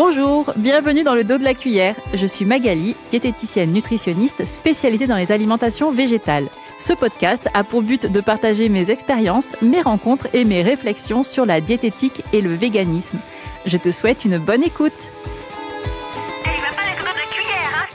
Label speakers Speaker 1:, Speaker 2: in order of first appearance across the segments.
Speaker 1: Bonjour, bienvenue dans le dos de la cuillère. Je suis Magali, diététicienne nutritionniste spécialisée dans les alimentations végétales. Ce podcast a pour but de partager mes expériences, mes rencontres et mes réflexions sur la diététique et le véganisme. Je te souhaite une bonne écoute.
Speaker 2: Il va pas les dos de la cuillère,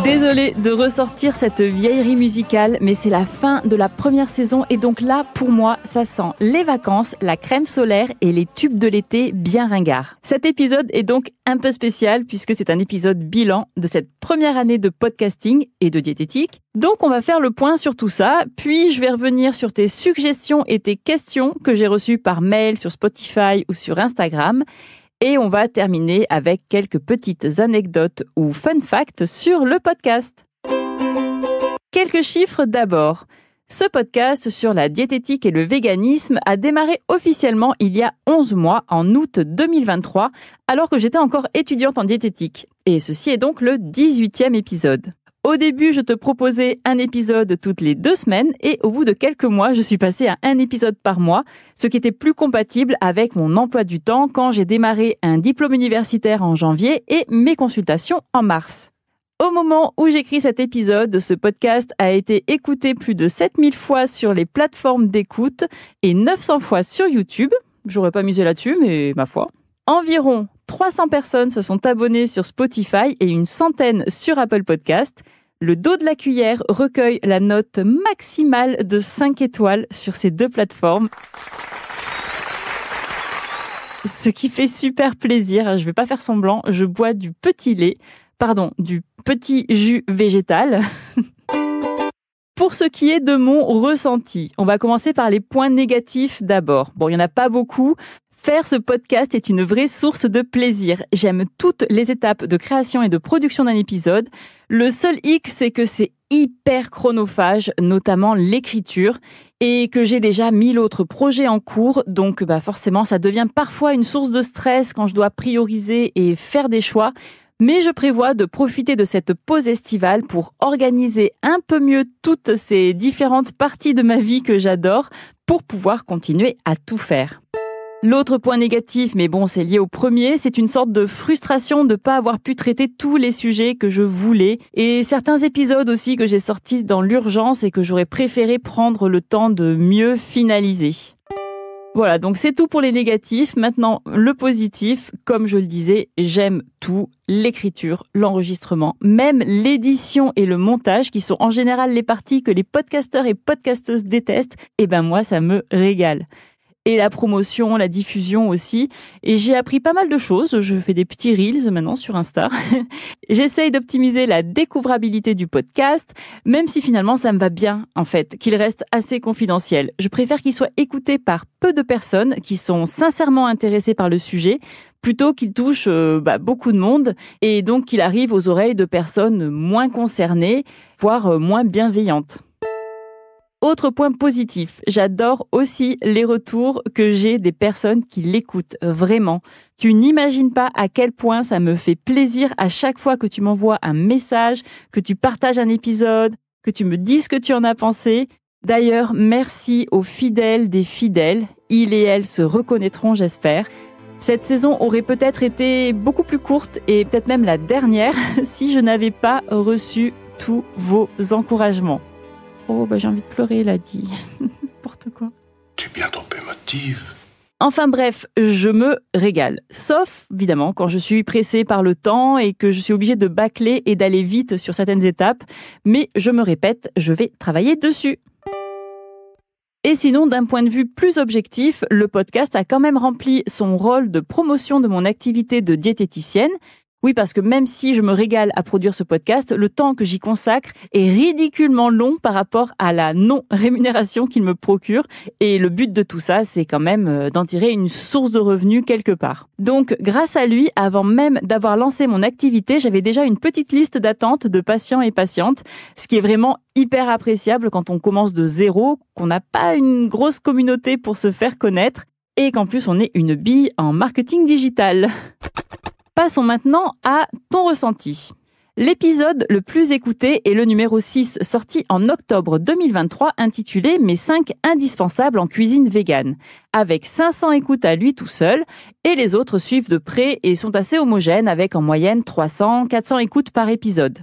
Speaker 1: Désolée de ressortir cette vieillerie musicale, mais c'est la fin de la première saison et donc là, pour moi, ça sent les vacances, la crème solaire et les tubes de l'été bien ringards. Cet épisode est donc un peu spécial puisque c'est un épisode bilan de cette première année de podcasting et de diététique. Donc on va faire le point sur tout ça, puis je vais revenir sur tes suggestions et tes questions que j'ai reçues par mail sur Spotify ou sur Instagram. Et on va terminer avec quelques petites anecdotes ou fun facts sur le podcast. Quelques chiffres d'abord. Ce podcast sur la diététique et le véganisme a démarré officiellement il y a 11 mois, en août 2023, alors que j'étais encore étudiante en diététique. Et ceci est donc le 18e épisode. Au début, je te proposais un épisode toutes les 2 semaines et au bout de quelques mois, je suis passée à un épisode par mois, ce qui était plus compatible avec mon emploi du temps quand j'ai démarré un diplôme universitaire en janvier et mes consultations en mars. Au moment où j'écris cet épisode, ce podcast a été écouté plus de 7000 fois sur les plateformes d'écoute et 900 fois sur YouTube. J'aurais pas misé là-dessus, mais ma foi. Environ 300 personnes se sont abonnées sur Spotify et une centaine sur Apple Podcast. Le dos de la cuillère recueille la note maximale de 5 étoiles sur ces 2 plateformes. Ce qui fait super plaisir, je vais pas faire semblant, je bois du petit jus végétal. Pour ce qui est de mon ressenti, on va commencer par les points négatifs d'abord. Bon, il y en a pas beaucoup. Faire ce podcast est une vraie source de plaisir. J'aime toutes les étapes de création et de production d'un épisode. Le seul hic, c'est que c'est hyper chronophage, notamment l'écriture, et que j'ai déjà 1000 autres projets en cours, donc forcément ça devient parfois une source de stress quand je dois prioriser et faire des choix. Mais je prévois de profiter de cette pause estivale pour organiser un peu mieux toutes ces différentes parties de ma vie que j'adore pour pouvoir continuer à tout faire. L'autre point négatif, mais bon, c'est lié au premier, c'est une sorte de frustration de ne pas avoir pu traiter tous les sujets que je voulais et certains épisodes aussi que j'ai sortis dans l'urgence et que j'aurais préféré prendre le temps de mieux finaliser. Voilà, donc c'est tout pour les négatifs. Maintenant, le positif, comme je le disais, j'aime tout, l'écriture, l'enregistrement, même l'édition et le montage, qui sont en général les parties que les podcasteurs et podcasteuses détestent, et moi, ça me régale. Et la promotion, la diffusion aussi. Et j'ai appris pas mal de choses. Je fais des petits reels maintenant sur Insta. J'essaye d'optimiser la découvrabilité du podcast, même si finalement ça me va bien, en fait, qu'il reste assez confidentiel. Je préfère qu'il soit écouté par peu de personnes qui sont sincèrement intéressées par le sujet, plutôt qu'il touche beaucoup de monde et donc qu'il arrive aux oreilles de personnes moins concernées, voire moins bienveillantes. Autre point positif, j'adore aussi les retours que j'ai des personnes qui l'écoutent vraiment. Tu n'imagines pas à quel point ça me fait plaisir à chaque fois que tu m'envoies un message, que tu partages un épisode, que tu me dis ce que tu en as pensé. D'ailleurs, merci aux fidèles des fidèles. Ils et elles se reconnaîtront, j'espère. Cette saison aurait peut-être été beaucoup plus courte et peut-être même la dernière si je n'avais pas reçu tous vos encouragements. Oh, j'ai envie de pleurer, là, dit. N'importe quoi.
Speaker 3: Tu es bien trop émotive.
Speaker 1: Enfin bref, je me régale. Sauf, évidemment, quand je suis pressée par le temps et que je suis obligée de bâcler et d'aller vite sur certaines étapes. Mais je me répète, je vais travailler dessus. Et sinon, d'un point de vue plus objectif, le podcast a quand même rempli son rôle de promotion de mon activité de diététicienne. Oui, parce que même si je me régale à produire ce podcast, le temps que j'y consacre est ridiculement long par rapport à la non-rémunération qu'il me procure. Et le but de tout ça, c'est quand même d'en tirer une source de revenus quelque part. Donc, grâce à lui, avant même d'avoir lancé mon activité, j'avais déjà une petite liste d'attente de patients et patientes, ce qui est vraiment hyper appréciable quand on commence de zéro, qu'on n'a pas une grosse communauté pour se faire connaître et qu'en plus on est une bille en marketing digital. Passons maintenant à ton ressenti. L'épisode le plus écouté est le numéro 6, sorti en octobre 2023, intitulé « Mes 5 indispensables en cuisine végane », avec 500 écoutes à lui tout seul, et les autres suivent de près et sont assez homogènes, avec en moyenne 300-400 écoutes par épisode.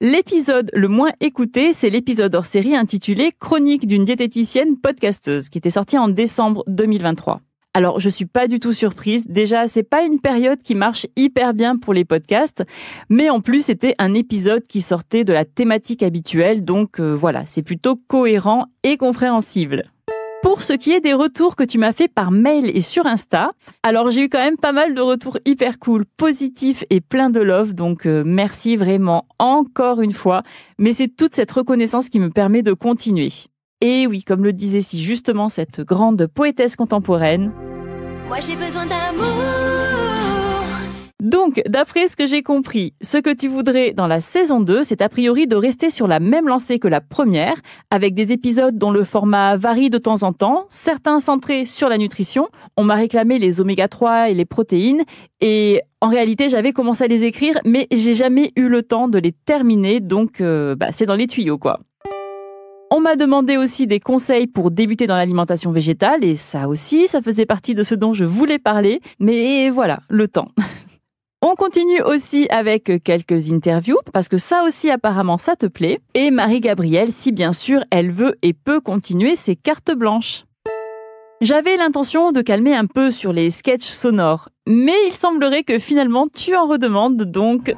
Speaker 1: L'épisode le moins écouté, c'est l'épisode hors série intitulé « Chronique d'une diététicienne podcasteuse », qui était sorti en décembre 2023. Alors, je suis pas du tout surprise. Déjà, c'est pas une période qui marche hyper bien pour les podcasts, mais en plus, c'était un épisode qui sortait de la thématique habituelle, donc voilà, c'est plutôt cohérent et compréhensible. Pour ce qui est des retours que tu m'as fait par mail et sur Insta, alors j'ai eu quand même pas mal de retours hyper cool, positifs et plein de love, donc merci vraiment encore une fois, mais c'est toute cette reconnaissance qui me permet de continuer. Et oui, comme le disait si justement cette grande poétesse contemporaine,
Speaker 4: moi j'ai besoin d'amour.
Speaker 1: Donc, d'après ce que j'ai compris, ce que tu voudrais dans la saison 2, c'est a priori de rester sur la même lancée que la première, avec des épisodes dont le format varie de temps en temps, certains centrés sur la nutrition. On m'a réclamé les oméga 3 et les protéines, et en réalité, j'avais commencé à les écrire, mais j'ai jamais eu le temps de les terminer, donc c'est dans les tuyaux, quoi. On m'a demandé aussi des conseils pour débuter dans l'alimentation végétale, et ça aussi, ça faisait partie de ce dont je voulais parler, mais voilà, le temps. On continue aussi avec quelques interviews, parce que ça aussi apparemment ça te plaît, et Marie-Gabrielle, si bien sûr elle veut et peut continuer ses cartes blanches. J'avais l'intention de calmer un peu sur les sketchs sonores, mais il semblerait que finalement tu en redemandes, donc...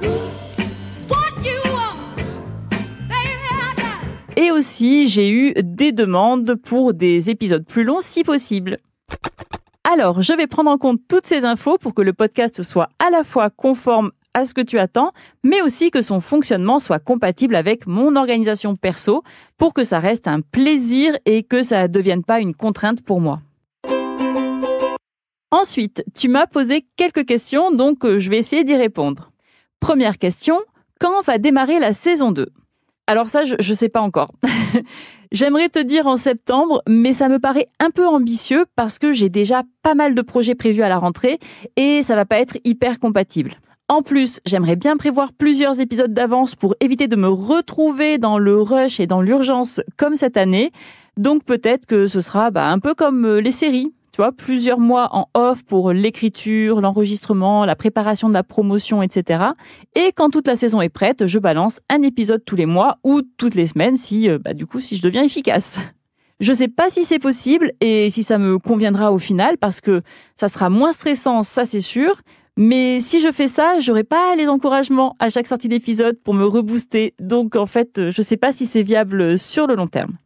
Speaker 1: Et aussi, j'ai eu des demandes pour des épisodes plus longs si possible. Alors, je vais prendre en compte toutes ces infos pour que le podcast soit à la fois conforme à ce que tu attends, mais aussi que son fonctionnement soit compatible avec mon organisation perso pour que ça reste un plaisir et que ça ne devienne pas une contrainte pour moi. Ensuite, tu m'as posé quelques questions, donc je vais essayer d'y répondre. Première question, quand va démarrer la saison 2 ? Alors ça, je sais pas encore. J'aimerais te dire en septembre, mais ça me paraît un peu ambitieux parce que j'ai déjà pas mal de projets prévus à la rentrée et ça va pas être hyper compatible. En plus, j'aimerais bien prévoir plusieurs épisodes d'avance pour éviter de me retrouver dans le rush et dans l'urgence comme cette année. Donc peut-être que ce sera un peu comme les séries. Tu vois, plusieurs mois en off pour l'écriture, l'enregistrement, la préparation de la promotion, etc. Et quand toute la saison est prête, je balance un épisode tous les mois ou toutes les semaines si je deviens efficace. Je sais pas si c'est possible et si ça me conviendra au final parce que ça sera moins stressant, ça c'est sûr. Mais si je fais ça, j'aurai pas les encouragements à chaque sortie d'épisode pour me rebooster. Donc en fait, je sais pas si c'est viable sur le long terme.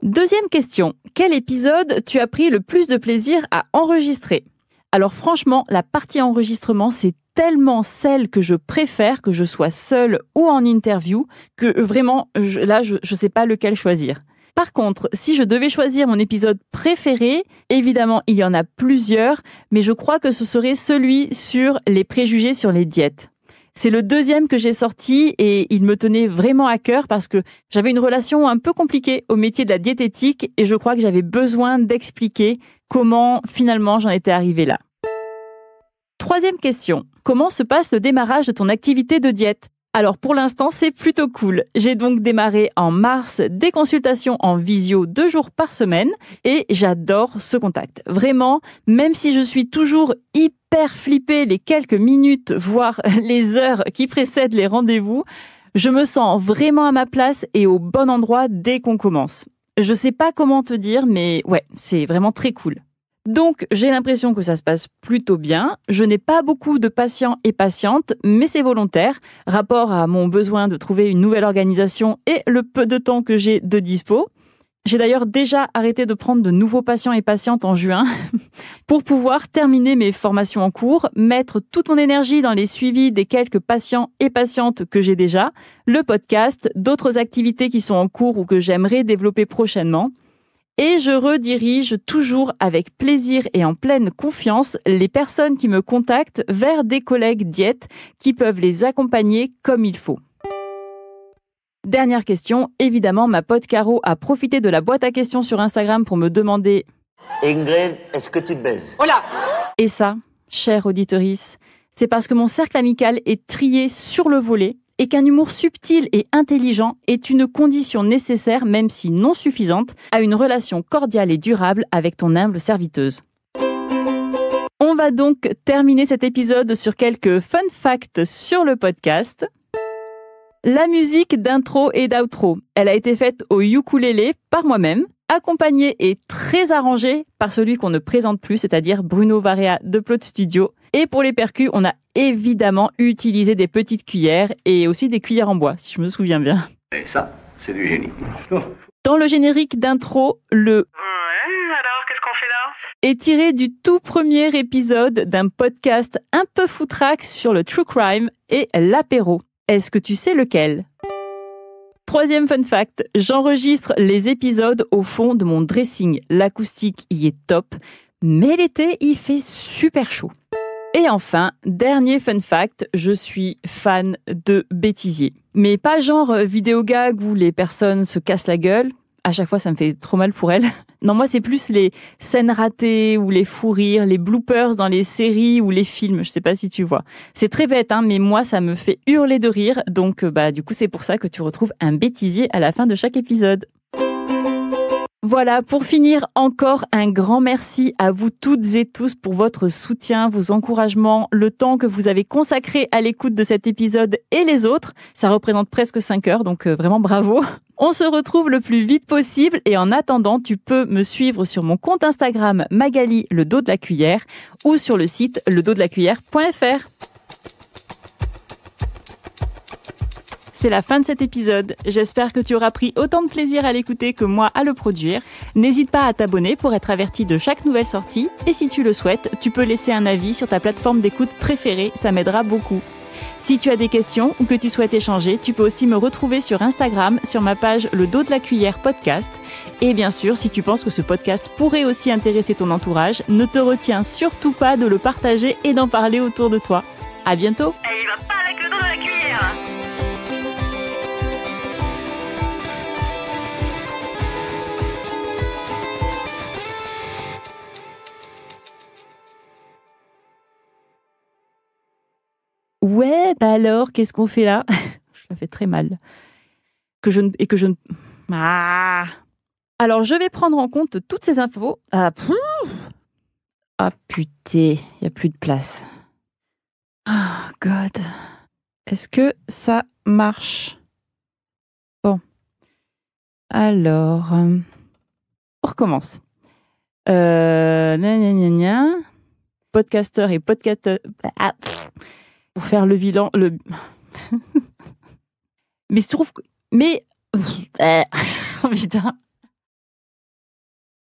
Speaker 1: Deuxième question, quel épisode tu as pris le plus de plaisir à enregistrer ? Alors franchement, la partie enregistrement, c'est tellement celle que je préfère, que je sois seule ou en interview, que vraiment, je sais pas lequel choisir. Par contre, si je devais choisir mon épisode préféré, évidemment, il y en a plusieurs, mais je crois que ce serait celui sur les préjugés sur les diètes. C'est le deuxième que j'ai sorti et il me tenait vraiment à cœur parce que j'avais une relation un peu compliquée au métier de la diététique et je crois que j'avais besoin d'expliquer comment finalement j'en étais arrivée là. Troisième question, comment se passe le démarrage de ton activité de diète ? Alors pour l'instant, c'est plutôt cool. J'ai donc démarré en mars des consultations en visio 2 jours par semaine et j'adore ce contact. Vraiment, même si je suis toujours hyper flippée les quelques minutes, voire les heures qui précèdent les rendez-vous, je me sens vraiment à ma place et au bon endroit dès qu'on commence. Je sais pas comment te dire, mais ouais, c'est vraiment très cool. Donc, j'ai l'impression que ça se passe plutôt bien. Je n'ai pas beaucoup de patients et patientes, mais c'est volontaire, rapport à mon besoin de trouver une nouvelle organisation et le peu de temps que j'ai de dispo. J'ai d'ailleurs déjà arrêté de prendre de nouveaux patients et patientes en juin pour pouvoir terminer mes formations en cours, mettre toute mon énergie dans les suivis des quelques patients et patientes que j'ai déjà, le podcast, d'autres activités qui sont en cours ou que j'aimerais développer prochainement. Et je redirige toujours avec plaisir et en pleine confiance les personnes qui me contactent vers des collègues diètes qui peuvent les accompagner comme il faut. Dernière question, évidemment, ma pote Caro a profité de la boîte à questions sur Instagram pour me demander
Speaker 5: Ingrid, est-ce que tu baises ?
Speaker 2: Oh là!
Speaker 1: Et ça, chère auditorice, C'est parce que mon cercle amical est trié sur le volet et qu'un humour subtil et intelligent est une condition nécessaire, même si non suffisante, à une relation cordiale et durable avec ton humble serviteuse. On va donc terminer cet épisode sur quelques fun facts sur le podcast. La musique d'intro et d'outro, elle a été faite au ukulélé par moi-même, accompagnée et très arrangée par celui qu'on ne présente plus, c'est-à-dire Bruno Varea de Plot Studio. Et pour les percus, on a évidemment utilisé des petites cuillères et aussi des cuillères en bois, si je me souviens bien.
Speaker 5: Et ça, c'est du génie.
Speaker 1: Dans le générique d'intro, le
Speaker 2: Ouais, alors qu'est-ce qu'on fait là?
Speaker 1: est tiré du tout premier épisode d'un podcast un peu foutraque sur le true crime et l'apéro. Est-ce que tu sais lequel? Troisième fun fact, j'enregistre les épisodes au fond de mon dressing. L'acoustique y est top, mais l'été, il fait super chaud. Et enfin, dernier fun fact, je suis fan de bêtisier. Mais pas genre vidéo gag où les personnes se cassent la gueule. À chaque fois, ça me fait trop mal pour elles. Non, moi, c'est plus les scènes ratées ou les fous rires, les bloopers dans les séries ou les films. Je sais pas si tu vois. C'est très bête, hein, mais moi, ça me fait hurler de rire. Donc, du coup, c'est pour ça que tu retrouves un bêtisier à la fin de chaque épisode. Voilà, pour finir, encore un grand merci à vous toutes et tous pour votre soutien, vos encouragements, le temps que vous avez consacré à l'écoute de cet épisode et les autres. Ça représente presque 5 heures, donc vraiment bravo. On se retrouve le plus vite possible et en attendant, tu peux me suivre sur mon compte Instagram Magali le dos de la cuillère ou sur le site ledosdelacuillère.fr. C'est la fin de cet épisode. J'espère que tu auras pris autant de plaisir à l'écouter que moi à le produire. N'hésite pas à t'abonner pour être averti de chaque nouvelle sortie. Et si tu le souhaites, tu peux laisser un avis sur ta plateforme d'écoute préférée. Ça m'aidera beaucoup. Si tu as des questions ou que tu souhaites échanger, tu peux aussi me retrouver sur Instagram, sur ma page Le Dos de la Cuillère podcast. Et bien sûr, si tu penses que ce podcast pourrait aussi intéresser ton entourage, ne te retiens surtout pas de le partager et d'en parler autour de toi. À bientôt!
Speaker 2: Et il va pas avec le dos de la cuillère.
Speaker 1: Ouais, alors, qu'est-ce qu'on fait là? Je la fais très mal. Ah. Alors, je vais prendre en compte toutes ces infos. Ah putain, il n'y a plus de place. Oh God. Est-ce que ça marche? Bon. Alors, on recommence. Podcasteur et podcasteur... Pour faire le bilan... Mais je trouve que... Mais... Oh putain...